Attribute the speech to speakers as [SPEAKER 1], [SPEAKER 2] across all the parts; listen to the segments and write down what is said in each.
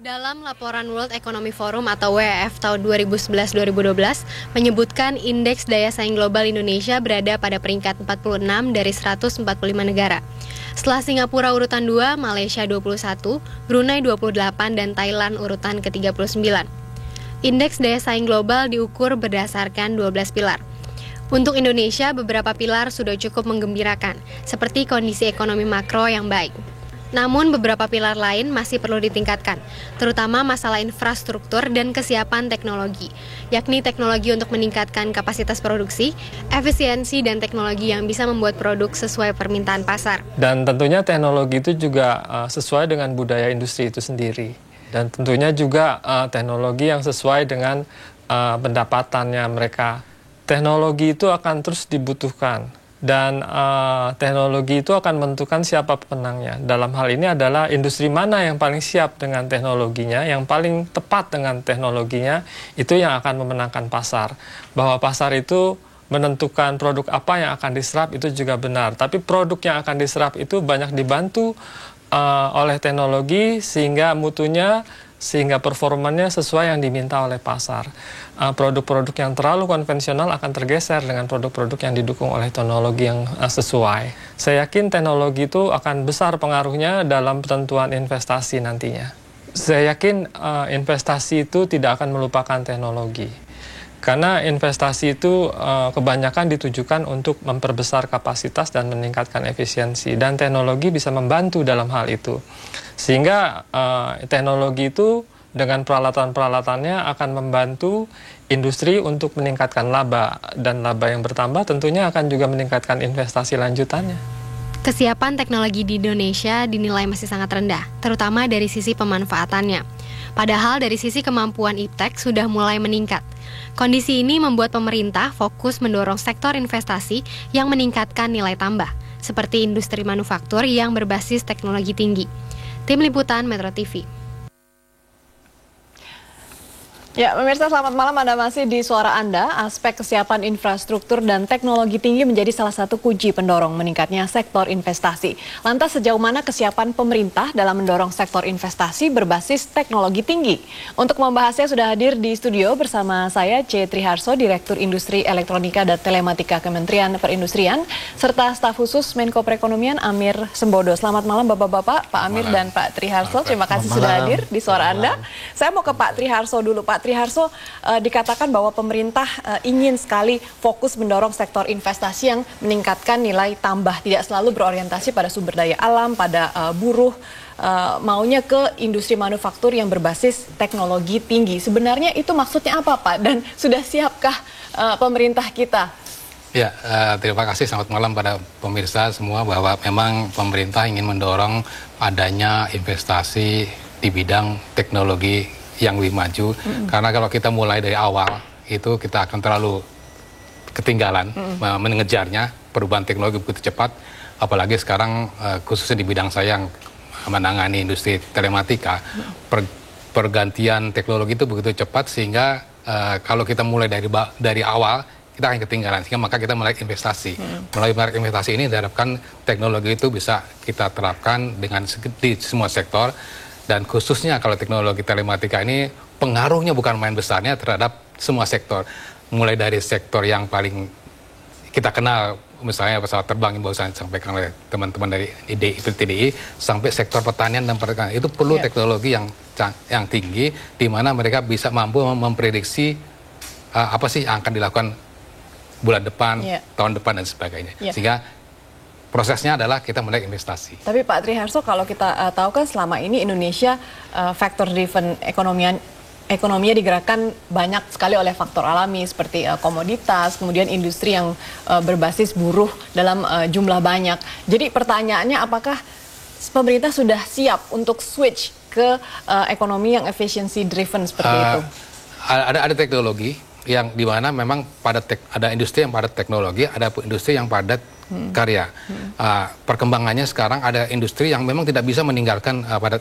[SPEAKER 1] Dalam laporan World Economic Forum atau WEF tahun 2011-2012 menyebutkan indeks daya saing global Indonesia berada pada peringkat 46 dari 145 negara. Setelah Singapura urutan 2, Malaysia 21, Brunei 28, dan Thailand urutan ke-39. Indeks daya saing global diukur berdasarkan 12 pilar. Untuk Indonesia, beberapa pilar sudah cukup menggembirakan, seperti kondisi ekonomi makro yang baik. Namun beberapa pilar lain masih perlu ditingkatkan, terutama masalah infrastruktur dan kesiapan teknologi, yakni teknologi untuk meningkatkan kapasitas produksi, efisiensi, dan teknologi yang bisa membuat produk sesuai permintaan pasar.
[SPEAKER 2] Dan tentunya teknologi itu juga sesuai dengan budaya industri itu sendiri. Dan tentunya juga teknologi yang sesuai dengan pendapatannya mereka. Teknologi itu akan terus dibutuhkan. Dan teknologi itu akan menentukan siapa pemenangnya. Dalam hal ini adalah industri mana yang paling siap dengan teknologinya, yang paling tepat dengan teknologinya, itu yang akan memenangkan pasar. Bahwa pasar itu menentukan produk apa yang akan diserap itu juga benar. Tapi produk yang akan diserap itu banyak dibantu oleh teknologi sehingga mutunya, sehingga performanya sesuai yang diminta oleh pasar. Produk-produk yang terlalu konvensional akan tergeser dengan produk-produk yang didukung oleh teknologi yang sesuai. Saya yakin teknologi itu akan besar pengaruhnya dalam penentuan investasi nantinya. Saya yakin investasi itu tidak akan melupakan teknologi. Karena investasi itu kebanyakan ditujukan untuk memperbesar kapasitas dan meningkatkan efisiensi. Dan teknologi bisa membantu dalam hal itu. Sehingga teknologi itu dengan peralatan-peralatannya akan membantu industri untuk meningkatkan laba. Dan laba yang bertambah tentunya akan juga meningkatkan investasi lanjutannya.
[SPEAKER 1] Kesiapan teknologi di Indonesia dinilai masih sangat rendah, terutama dari sisi pemanfaatannya. Padahal dari sisi kemampuan iptek sudah mulai meningkat. Kondisi ini membuat pemerintah fokus mendorong sektor investasi yang meningkatkan nilai tambah, seperti industri manufaktur yang berbasis teknologi tinggi. Tim Liputan Metro TV.
[SPEAKER 3] Ya, pemirsa, selamat malam. Anda masih di Suara Anda. Aspek kesiapan infrastruktur dan teknologi tinggi menjadi salah satu kunci pendorong meningkatnya sektor investasi. Lantas sejauh mana kesiapan pemerintah dalam mendorong sektor investasi berbasis teknologi tinggi? Untuk membahasnya sudah hadir di studio bersama saya C. Triharso, Direktur Industri Elektronika dan Telematika Kementerian Perindustrian, serta staf khusus Menko Perekonomian Amir Sembodo. Selamat malam Bapak-Bapak, Pak Amir dan Pak Triharso. Terima kasih sudah hadir di Suara Anda. Saya mau ke Pak Triharso dulu. Pak Triharso, dikatakan bahwa pemerintah ingin sekali fokus mendorong sektor investasi yang meningkatkan nilai tambah, tidak selalu berorientasi pada sumber daya alam, pada buruh, maunya ke industri manufaktur yang berbasis teknologi tinggi. Sebenarnya itu maksudnya apa, Pak? Dan sudah siapkah pemerintah kita?
[SPEAKER 4] Ya, terima kasih. Selamat malam pada pemirsa semua, bahwa memang pemerintah ingin mendorong adanya investasi di bidang teknologi yang lebih maju, karena kalau kita mulai dari awal itu kita akan terlalu ketinggalan mengejarnya. Perubahan teknologi begitu cepat, apalagi sekarang khususnya di bidang saya yang menangani industri telematika, pergantian teknologi itu begitu cepat sehingga kalau kita mulai dari awal kita akan ketinggalan, sehingga maka kita mulai investasi. Melalui investasi ini diharapkan teknologi itu bisa kita terapkan di semua sektor. Dan khususnya kalau teknologi telematika ini pengaruhnya bukan main besarnya terhadap semua sektor. Mulai dari sektor yang paling kita kenal, misalnya pesawat terbang yang baru saya sampaikan oleh teman-teman dari TDI, sampai sektor pertanian dan perikanan. Itu perlu teknologi yang tinggi, di mana mereka bisa mampu memprediksi apa sih yang akan dilakukan bulan depan, tahun depan, dan sebagainya. Sehingga prosesnya adalah kita mulai investasi.
[SPEAKER 3] Tapi Pak Triharso, kalau kita tahu kan selama ini Indonesia factor driven ekonominya digerakkan banyak sekali oleh faktor alami seperti komoditas, kemudian industri yang berbasis buruh dalam jumlah banyak. Jadi pertanyaannya, apakah pemerintah sudah siap untuk switch ke ekonomi yang efficiency driven seperti itu?
[SPEAKER 4] Ada teknologi yang dimana memang ada industri yang padat teknologi, ada industri yang padat karya. Perkembangannya sekarang ada industri yang memang tidak bisa meninggalkan pada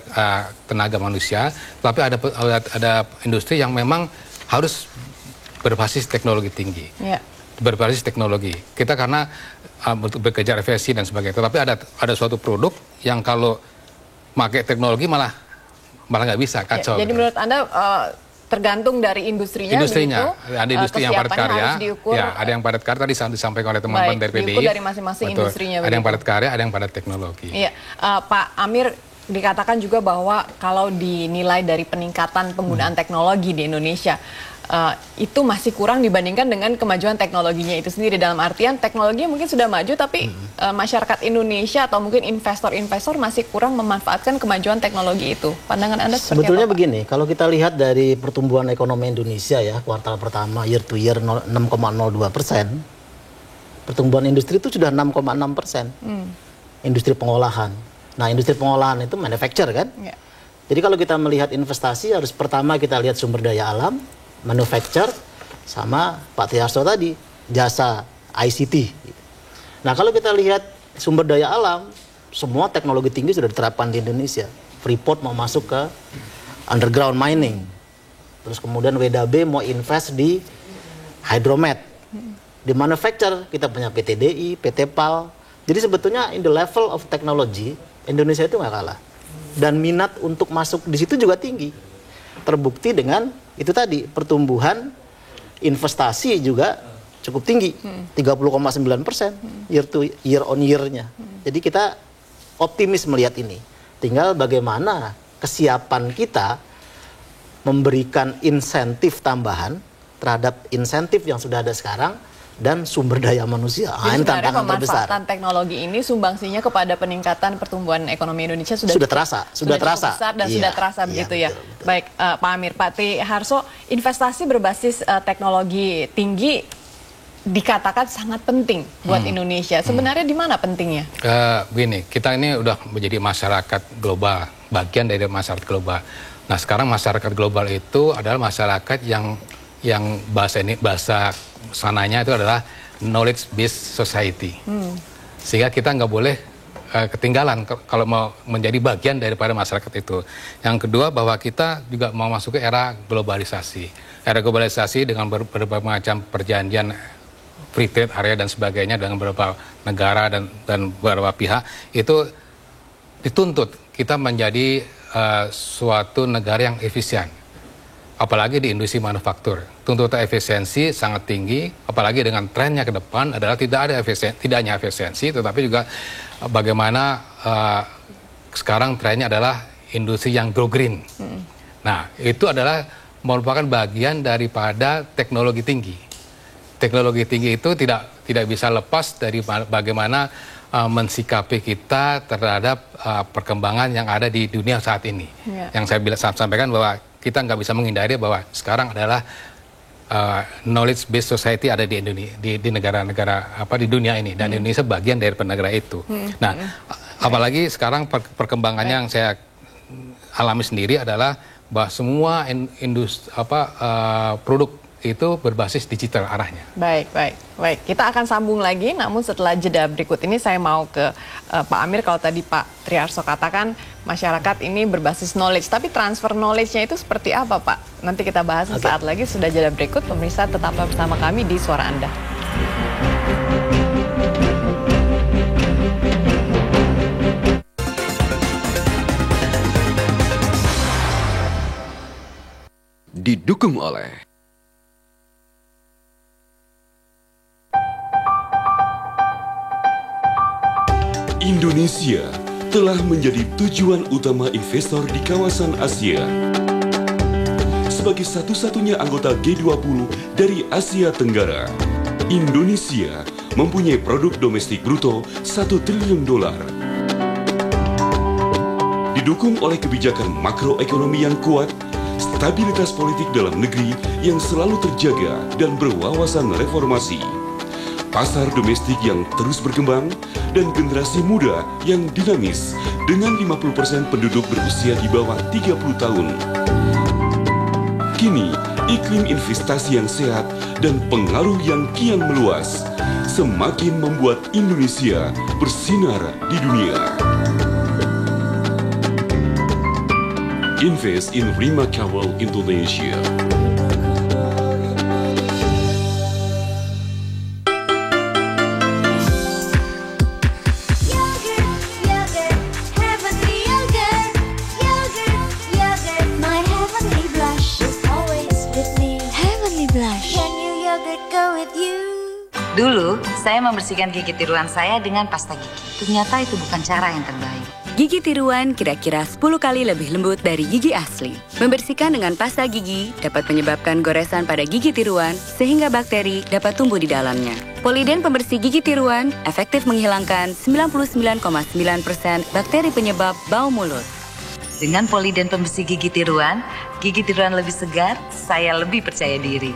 [SPEAKER 4] tenaga manusia, tapi ada industri yang memang harus berbasis teknologi tinggi, berbasis teknologi. Kita karena bekerja efisien dan sebagainya, tapi ada suatu produk yang kalau pakai teknologi malah malah nggak bisa, kacau.
[SPEAKER 3] Jadi menurut Anda tergantung dari industrinya,
[SPEAKER 4] ada industri yang padat karya, ada yang padat karya tadi disampaikan oleh teman-teman dari PDI.
[SPEAKER 3] Diukur dari masing-masing industrinya.
[SPEAKER 4] Ada yang padat karya, ada yang padat teknologi.
[SPEAKER 3] Iya, Pak Amir, dikatakan juga bahwa kalau dinilai dari peningkatan penggunaan teknologi di Indonesia, itu masih kurang dibandingkan dengan kemajuan teknologinya itu sendiri. Dalam artian teknologi mungkin sudah maju, tapi masyarakat Indonesia atau mungkin investor-investor masih kurang memanfaatkan kemajuan teknologi itu. Pandangan Anda seperti
[SPEAKER 5] sebetulnya
[SPEAKER 3] apa, Pak?
[SPEAKER 5] begini, kalau kita lihat dari pertumbuhan ekonomi Indonesia ya, kuartal pertama year to year 6,02%, pertumbuhan industri itu sudah 6,6%. Industri pengolahan. Nah, industri pengolahan itu manufacture kan?
[SPEAKER 3] Ya.
[SPEAKER 5] Jadi kalau kita melihat investasi, harus pertama kita lihat sumber daya alam, manufacture, sama Pak Triarso tadi, jasa ICT. Nah, kalau kita lihat sumber daya alam, semua teknologi tinggi sudah diterapkan di Indonesia. Freeport mau masuk ke underground mining. Terus kemudian WDB mau invest di hydromet. Di manufacture kita punya PT DI, PT PAL. Jadi sebetulnya in the level of technology, Indonesia itu nggak kalah. Dan minat untuk masuk di situ juga tinggi. Terbukti dengan itu tadi, pertumbuhan investasi juga cukup tinggi, 30,9% year on year-nya. Jadi kita optimis melihat ini. Tinggal bagaimana kesiapan kita memberikan insentif tambahan terhadap insentif yang sudah ada sekarang dan sumber daya manusia.
[SPEAKER 3] Jadi
[SPEAKER 5] ini tantangan terbesar.
[SPEAKER 3] Pemanfaatan teknologi ini sumbangsinya kepada peningkatan pertumbuhan ekonomi Indonesia sudah
[SPEAKER 5] terasa,
[SPEAKER 3] sudah besar dan sudah terasa begitu ya.
[SPEAKER 5] Betul.
[SPEAKER 3] Baik, Pak Amir, Pak Triarso, investasi berbasis teknologi tinggi dikatakan sangat penting buat Indonesia. Sebenarnya di mana pentingnya?
[SPEAKER 4] Begini, kita ini udah menjadi masyarakat global, bagian dari masyarakat global. Nah, sekarang masyarakat global itu adalah masyarakat yang bahasa sananya itu adalah knowledge based society. Sehingga kita nggak boleh ketinggalan kalau mau menjadi bagian daripada masyarakat itu. Yang kedua, bahwa kita juga mau masuk ke era globalisasi. Era globalisasi dengan berbagai macam perjanjian free trade area dan sebagainya dengan beberapa negara dan beberapa pihak, itu dituntut kita menjadi suatu negara yang efisien. Apalagi di industri manufaktur, tuntutan efisiensi sangat tinggi. Apalagi dengan trennya ke depan adalah tidak hanya efisiensi, tetapi juga bagaimana sekarang trennya adalah industri yang go green. Nah, itu adalah merupakan bagian daripada teknologi tinggi. Teknologi tinggi itu tidak bisa lepas dari bagaimana mensikapi kita terhadap perkembangan yang ada di dunia saat ini. Yang saya sampaikan bahwa kita nggak bisa menghindari bahwa sekarang adalah knowledge based society ada di Indonesia, di negara-negara di dunia ini, dan Indonesia bagian dari negara itu. Nah, apalagi sekarang perkembangannya yang saya alami sendiri adalah bahwa semua produk itu berbasis digital arahnya.
[SPEAKER 3] Baik. Kita akan sambung lagi, namun setelah jeda berikut ini saya mau ke Pak Amir. Kalau tadi Pak Triarso katakan masyarakat ini berbasis knowledge, tapi transfer knowledge-nya itu seperti apa, Pak? Nanti kita bahas sesaat lagi, sudah jeda berikut. Pemirsa tetaplah bersama kami di Suara Anda.
[SPEAKER 6] Didukung oleh Indonesia telah menjadi tujuan utama investor di kawasan Asia. Sebagai satu-satunya anggota G20 dari Asia Tenggara, Indonesia mempunyai produk domestik bruto $1 triliun. Didukung oleh kebijakan makroekonomi yang kuat, stabilitas politik dalam negeri yang selalu terjaga dan berwawasan reformasi, pasar domestik yang terus berkembang, dan generasi muda yang dinamis dengan 50% penduduk berusia di bawah 30 tahun. Kini, iklim investasi yang sehat dan pengaruh yang kian meluas semakin membuat Indonesia bersinar di dunia. Invest in Remarkable Indonesia.
[SPEAKER 7] Dulu, saya membersihkan gigi tiruan saya dengan pasta gigi. Ternyata itu bukan cara yang terbaik.
[SPEAKER 8] Gigi tiruan kira-kira 10 kali lebih lembut dari gigi asli. Membersihkan dengan pasta gigi dapat menyebabkan goresan pada gigi tiruan sehingga bakteri dapat tumbuh di dalamnya. Poliden pembersih gigi tiruan efektif menghilangkan 99,9% bakteri penyebab bau mulut.
[SPEAKER 7] Dengan Poliden pembersih gigi tiruan lebih segar, saya lebih percaya diri.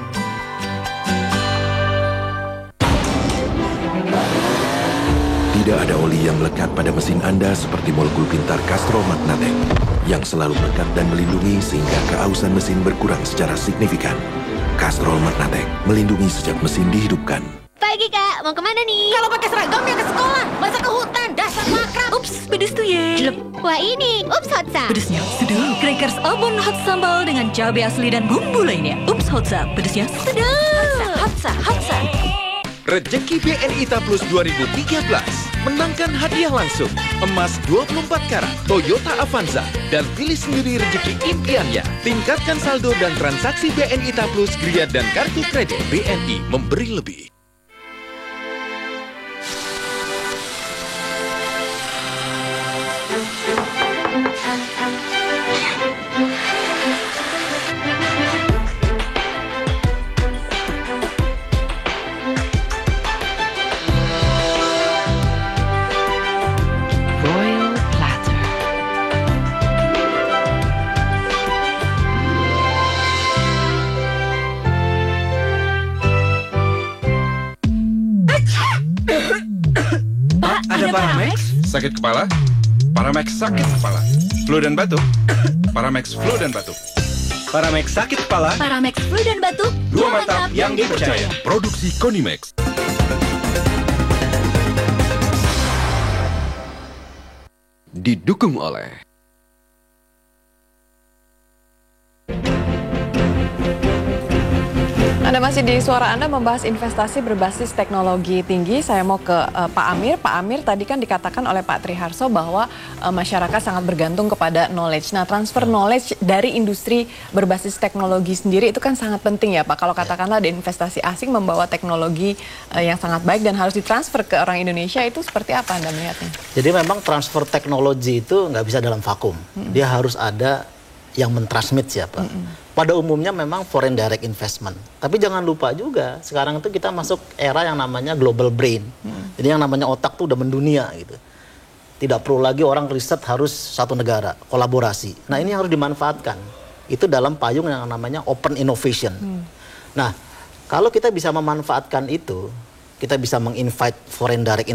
[SPEAKER 9] Tidak ada oli yang melekat pada mesin Anda seperti molekul pintar Castrol Magnatec yang selalu melekat dan melindungi sehingga keausan mesin berkurang secara signifikan. Castrol Magnatec melindungi sejak mesin dihidupkan.
[SPEAKER 1] Pagi Kak, mau kemana nih?
[SPEAKER 10] Kalau pakai seragam ya ke sekolah, masa ke hutan, dasar makrab.
[SPEAKER 11] Ups, pedes tuh ye.
[SPEAKER 1] Wah ini, ups hotsa.
[SPEAKER 11] Pedesnya sedap. Crackers Abon hot sambal dengan cabai asli dan bumbu lainnya. Ups hotsa, pedesnya sedap. Hotsa.
[SPEAKER 12] Rejeki BNI Ta Plus 2013 menangkan hadiah langsung emas 24 karat Toyota Avanza dan pilih sendiri rejeki impiannya. Tingkatkan saldo dan transaksi BNI Ta Plus Gria dan kartu kredit. BNI memberi lebih.
[SPEAKER 13] Ada Paramex? Sakit kepala? Paramex sakit kepala. Flu dan batuk? Paramex flu dan batuk. Paramex sakit kepala?
[SPEAKER 11] Paramex flu dan batuk.
[SPEAKER 13] Dua mantap yang dipercaya. Produksi Konimex.
[SPEAKER 9] Didukung oleh
[SPEAKER 3] Anda masih di Suara Anda membahas investasi berbasis teknologi tinggi. Saya mau ke Pak Amir. Pak Amir, tadi kan dikatakan oleh Pak Triharso bahwa masyarakat sangat bergantung kepada knowledge. Nah, transfer knowledge dari industri berbasis teknologi sendiri itu kan sangat penting ya Pak. Kalau katakanlah ada investasi asing membawa teknologi yang sangat baik dan harus ditransfer ke orang Indonesia, itu seperti apa Anda melihatnya?
[SPEAKER 5] Jadi memang transfer teknologi itu nggak bisa dalam vakum. Dia harus ada yang mentransmit siapa. Pada umumnya memang foreign direct investment. Tapi jangan lupa juga, sekarang itu kita masuk era yang namanya global brain. Jadi yang namanya otak tuh udah mendunia gitu. Tidak perlu lagi orang riset harus satu negara, kolaborasi. Nah ini harus dimanfaatkan. Itu dalam payung yang namanya open innovation. Nah, kalau kita bisa memanfaatkan itu, kita bisa menginvite foreign direct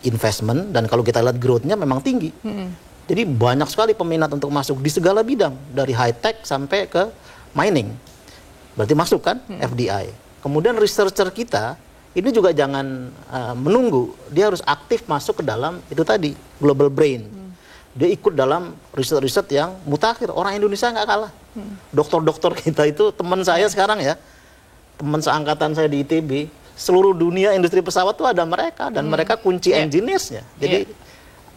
[SPEAKER 5] investment, dan kalau kita lihat growth-nya memang tinggi. Jadi banyak sekali peminat untuk masuk di segala bidang, dari high tech sampai ke mining. Berarti masuk kan FDI. Kemudian researcher kita ini juga jangan menunggu, dia harus aktif masuk ke dalam itu tadi global brain. Dia ikut dalam riset-riset yang mutakhir. Orang Indonesia nggak kalah. Dokter-dokter kita itu teman saya sekarang ya, teman seangkatan saya di ITB, seluruh dunia industri pesawat itu ada mereka, dan mereka kunci engineers-nya. Jadi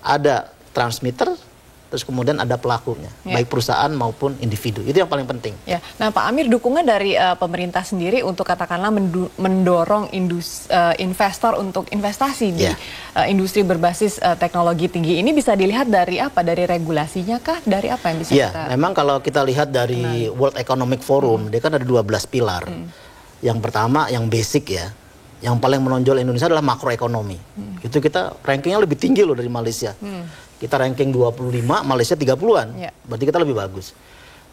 [SPEAKER 5] ada transmitter, terus kemudian ada pelakunya, baik perusahaan maupun individu. Itu yang paling penting.
[SPEAKER 3] Ya. Nah Pak Amir, dukungan dari pemerintah sendiri untuk katakanlah mendorong investor untuk investasi di industri berbasis teknologi tinggi ini bisa dilihat dari apa? Dari regulasinya kah? Dari apa yang bisa kita...
[SPEAKER 5] Memang kalau kita lihat dari World Economic Forum, dia kan ada 12 pilar. Yang pertama, yang basic ya, yang paling menonjol Indonesia adalah makroekonomi. Itu kita rankingnya lebih tinggi loh dari Malaysia. Kita ranking 25, Malaysia 30-an. Berarti kita lebih bagus.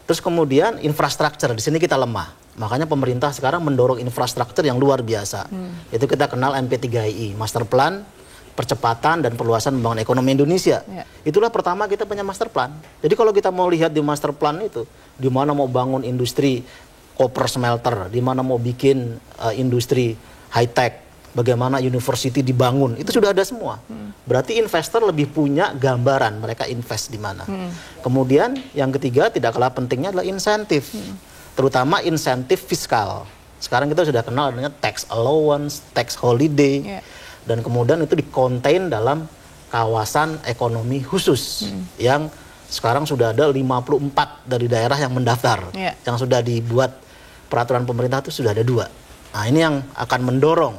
[SPEAKER 5] Terus kemudian infrastruktur, di sini kita lemah. Makanya pemerintah sekarang mendorong infrastruktur yang luar biasa. Itu kita kenal MP3I, Master Plan Percepatan dan Perluasan Pembangunan Ekonomi Indonesia. Itulah pertama kita punya master plan. Jadi kalau kita mau lihat di master plan itu, di mana mau bangun industri copper smelter, di mana mau bikin industri high tech, bagaimana university dibangun, itu sudah ada semua. Berarti investor lebih punya gambaran mereka invest di mana. Kemudian yang ketiga tidak kalah pentingnya adalah insentif, terutama insentif fiskal. Sekarang kita sudah kenal adanya tax allowance, tax holiday, dan kemudian itu di-contain dalam kawasan ekonomi khusus yang sekarang sudah ada 54 dari daerah yang mendaftar, yang sudah dibuat peraturan pemerintah itu sudah ada 2. Nah ini yang akan mendorong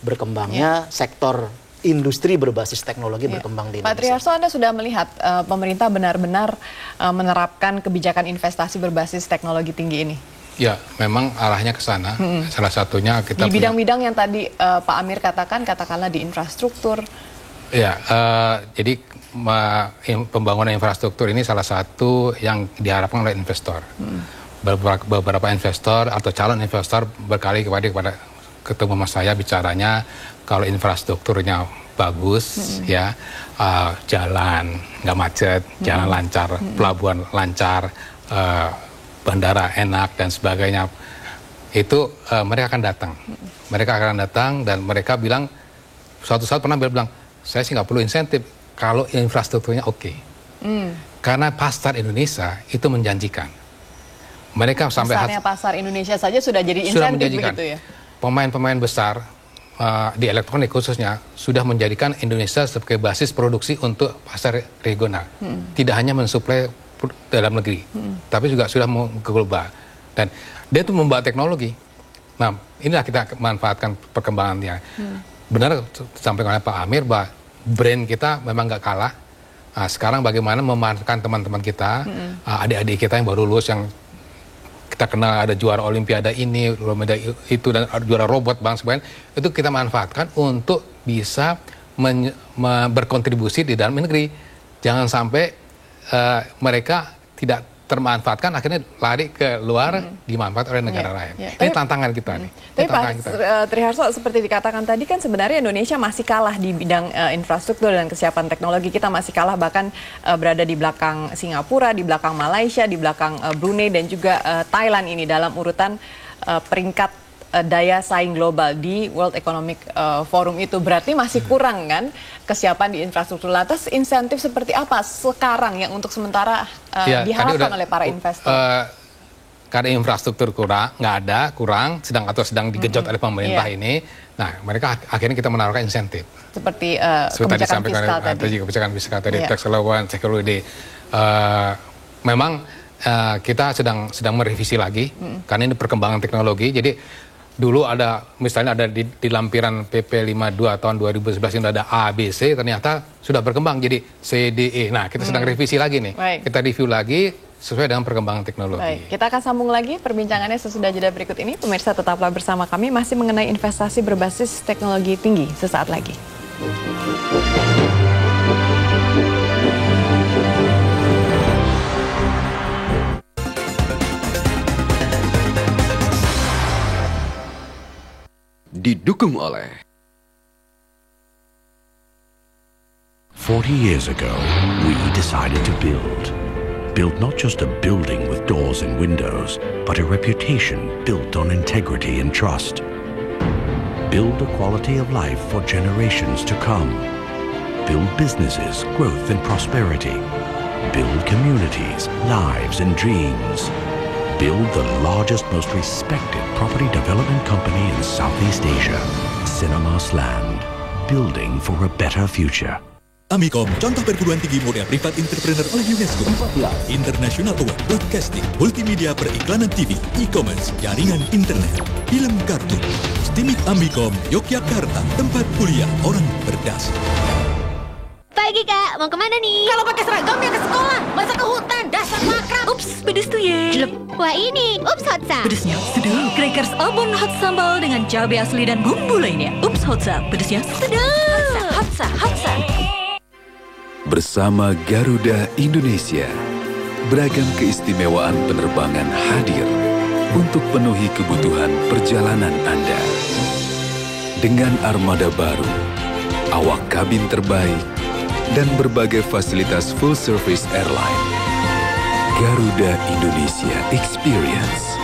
[SPEAKER 5] berkembangnya sektor industri berbasis teknologi berkembang di Indonesia.
[SPEAKER 3] Pak Triharso, Anda sudah melihat pemerintah benar-benar menerapkan kebijakan investasi berbasis teknologi tinggi ini?
[SPEAKER 4] Ya, memang arahnya ke sana. Salah satunya kita
[SPEAKER 3] di bidang-bidang yang tadi Pak Amir katakan, katakanlah di infrastruktur.
[SPEAKER 4] Ya, jadi pembangunan infrastruktur ini salah satu yang diharapkan oleh investor. Beberapa investor atau calon investor berkali-kali ketemu sama saya bicaranya, kalau infrastrukturnya bagus, ya jalan nggak macet, jalan lancar, pelabuhan lancar, bandara enak dan sebagainya, itu mereka akan datang. Mereka akan datang dan mereka bilang, suatu saat pernah bilang, saya sih nggak perlu insentif kalau infrastrukturnya oke. Karena pasar Indonesia itu menjanjikan. Mereka sampai
[SPEAKER 3] pasar Indonesia saja sudah jadi insentif begitu ya.
[SPEAKER 4] Pemain-pemain besar di elektronik khususnya sudah menjadikan Indonesia sebagai basis produksi untuk pasar regional. Tidak hanya mensuplai dalam negeri, tapi juga sudah mau ke global. Dan dia itu membawa teknologi. Nah, inilah kita manfaatkan perkembangannya. Benar sampai oleh Pak Amir bahwa brand kita memang nggak kalah. Nah, sekarang bagaimana memanfaatkan teman-teman kita, adik-adik kita yang baru lulus, yang kita kenal ada juara olimpiade ini, olimpiade itu, dan juara robot bang sebagainya, itu kita manfaatkan untuk bisa berkontribusi di dalam negeri. Jangan sampai mereka tidak termanfaatkan, akhirnya lari ke luar, dimanfaat oleh negara lain. Ini tantangan kita nih.
[SPEAKER 3] Tapi Pak Triharso, seperti dikatakan tadi kan sebenarnya Indonesia masih kalah di bidang infrastruktur dan kesiapan teknologi. Kita masih kalah, bahkan berada di belakang Singapura, di belakang Malaysia, di belakang Brunei dan juga Thailand ini dalam urutan peringkat daya saing global di World Economic Forum itu. Berarti masih kurang kan kesiapan di infrastruktur. Lantas insentif seperti apa sekarang yang untuk sementara diharapkan oleh para investor?
[SPEAKER 4] Karena infrastruktur kurang, sedang digenjot oleh pemerintah ini. Nah, mereka akhirnya kita menawarkan insentif.
[SPEAKER 3] Seperti kebijakan fiskal tadi.
[SPEAKER 4] Kebijakan fiskal tadi, tax allowance, security. Memang kita sedang merevisi lagi karena ini perkembangan teknologi. Jadi dulu ada, misalnya ada di lampiran PP 52 tahun 2011 ini ada A, B, C, ternyata sudah berkembang jadi C, D, E. Nah, kita sedang revisi lagi nih. Kita review lagi sesuai dengan perkembangan teknologi.
[SPEAKER 3] Kita akan sambung lagi perbincangannya sesudah jeda berikut ini. Pemirsa, tetaplah bersama kami, masih mengenai investasi berbasis teknologi tinggi sesaat lagi.
[SPEAKER 9] Didukung oleh 40 years ago, we decided to build not just a building with doors and windows, but a reputation built on integrity and trust. Build a quality of life for generations to come. Build businesses, growth and prosperity. Build communities, lives and dreams. Build the largest, most respected property development company in Southeast Asia, Cinemas Land, building for a better future.
[SPEAKER 14] Amicom, contoh perguruan tinggi model privat entrepreneur oleh UNESCO. International Award Broadcasting, multimedia periklanan TV, e-commerce, jaringan internet, film kartun. Stimik Amicom, Yogyakarta, tempat kuliah orang berdasi.
[SPEAKER 10] Pagi Kak, mau kemana nih? Kalau pakai seragam ya ke sekolah, masa ke hutan, dasar makrab.
[SPEAKER 11] Ups, pedes tuh ya.
[SPEAKER 10] Wah ini, ups hotsa.
[SPEAKER 11] Pedesnya sedap. Crackers Abon hot sambal dengan cabai asli dan bumbu lainnya. Ups hotsa, pedesnya sedap. Hotsa.
[SPEAKER 9] Bersama Garuda Indonesia, beragam keistimewaan penerbangan hadir untuk penuhi kebutuhan perjalanan Anda. Dengan armada baru, awak kabin terbaik, dan berbagai fasilitas full service airline. Garuda Indonesia Experience.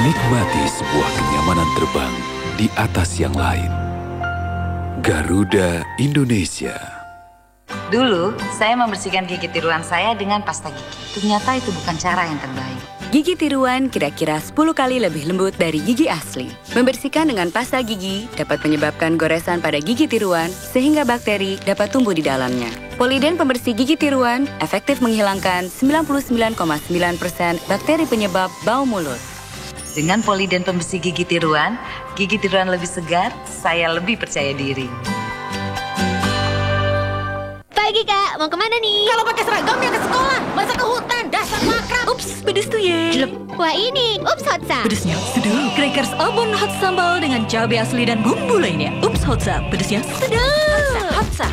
[SPEAKER 9] Nikmati sebuah kenyamanan terbang di atas yang lain. Garuda Indonesia.
[SPEAKER 7] Dulu, saya membersihkan gigi tiruan saya dengan pasta gigi. Ternyata itu bukan cara yang terbaik.
[SPEAKER 8] Gigi tiruan kira-kira 10 kali lebih lembut dari gigi asli. Membersihkan dengan pasta gigi dapat menyebabkan goresan pada gigi tiruan sehingga bakteri dapat tumbuh di dalamnya. Poliden pembersih gigi tiruan efektif menghilangkan 99,9% bakteri penyebab bau mulut.
[SPEAKER 7] Dengan Poliden pembersih gigi tiruan lebih segar, saya lebih percaya diri.
[SPEAKER 10] Pagi kak, mau kemana nih?
[SPEAKER 11] Kalau pakai seragam ya ke sekolah, masa ke hutan, dasar makrab. Ups, pedes tuh ye.
[SPEAKER 10] Wah ini, Ups Hotsa.
[SPEAKER 11] Pedesnya sedap. Crackers Obon hot sambal dengan cabai asli dan bumbu lainnya. Ups Hotsa, pedesnya sedap. Hotsa.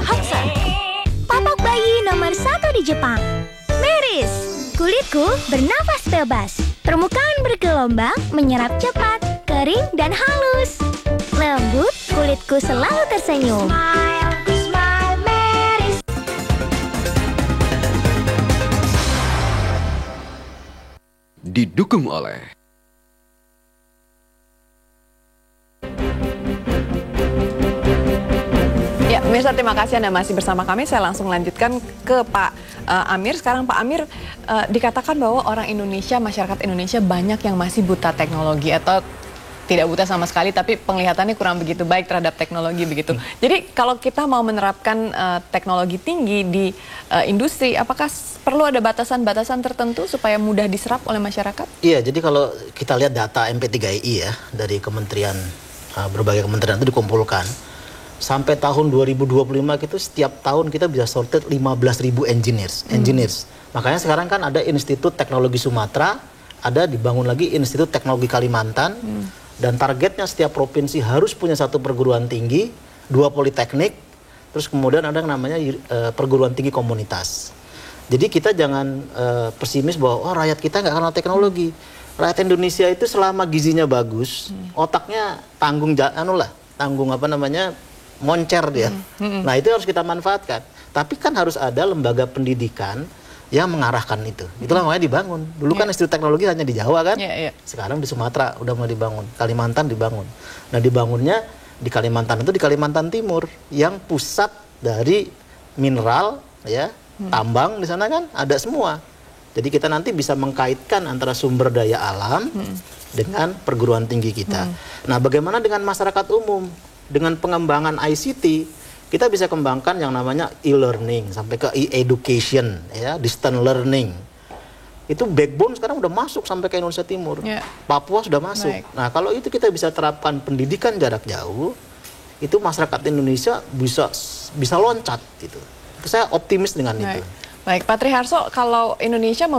[SPEAKER 10] Popok bayi nomor 1 di Jepang. Meris, kulitku bernafas bebas. Permukaan bergelombang, menyerap cepat, kering dan halus. Lembut, kulitku selalu tersenyum. Smile, Meris.
[SPEAKER 15] Didukung oleh
[SPEAKER 3] Ya, pemirsa, terima kasih Anda masih bersama kami. Saya langsung lanjutkan ke Pak Amir. Sekarang Pak Amir, dikatakan bahwa orang Indonesia, masyarakat Indonesia banyak yang masih buta teknologi atau tidak buta sama sekali, tapi penglihatannya kurang begitu baik terhadap teknologi begitu. Jadi kalau kita mau menerapkan teknologi tinggi di industri, apakah perlu ada batasan-batasan tertentu supaya mudah diserap oleh masyarakat?
[SPEAKER 5] Iya, jadi kalau kita lihat data MP3I ya dari kementerian, berbagai kementerian itu dikumpulkan. Sampai tahun 2025 itu setiap tahun kita bisa sorted 15.000 engineers. Makanya sekarang kan ada Institut Teknologi Sumatera, ada dibangun lagi Institut Teknologi Kalimantan, dan targetnya setiap provinsi harus punya 1 perguruan tinggi, 2 politeknik, terus kemudian ada yang namanya perguruan tinggi komunitas. Jadi kita jangan pesimis bahwa rakyat kita nggak kenal teknologi. Rakyat Indonesia itu selama gizinya bagus, otaknya tanggung moncer dia. Nah itu harus kita manfaatkan. Tapi kan harus ada lembaga pendidikan yang mengarahkan itu. Itulah makanya dibangun. Dulu kan Institut Teknologi hanya di Jawa kan. Sekarang di Sumatera udah mulai dibangun. Kalimantan dibangun. Nah dibangunnya di Kalimantan itu di Kalimantan Timur yang pusat dari mineral ya, tambang di sana kan ada semua. Jadi kita nanti bisa mengkaitkan antara sumber daya alam dengan perguruan tinggi kita. Nah bagaimana dengan masyarakat umum? Dengan pengembangan ICT, kita bisa kembangkan yang namanya e-learning sampai ke e-education, ya, distant learning. Itu backbone sekarang udah masuk sampai ke Indonesia Timur. Papua sudah masuk. Nah, kalau itu kita bisa terapkan pendidikan jarak jauh, itu masyarakat Indonesia bisa loncat gitu. Saya optimis dengan itu.
[SPEAKER 3] Baik, Pak Triharso, kalau Indonesia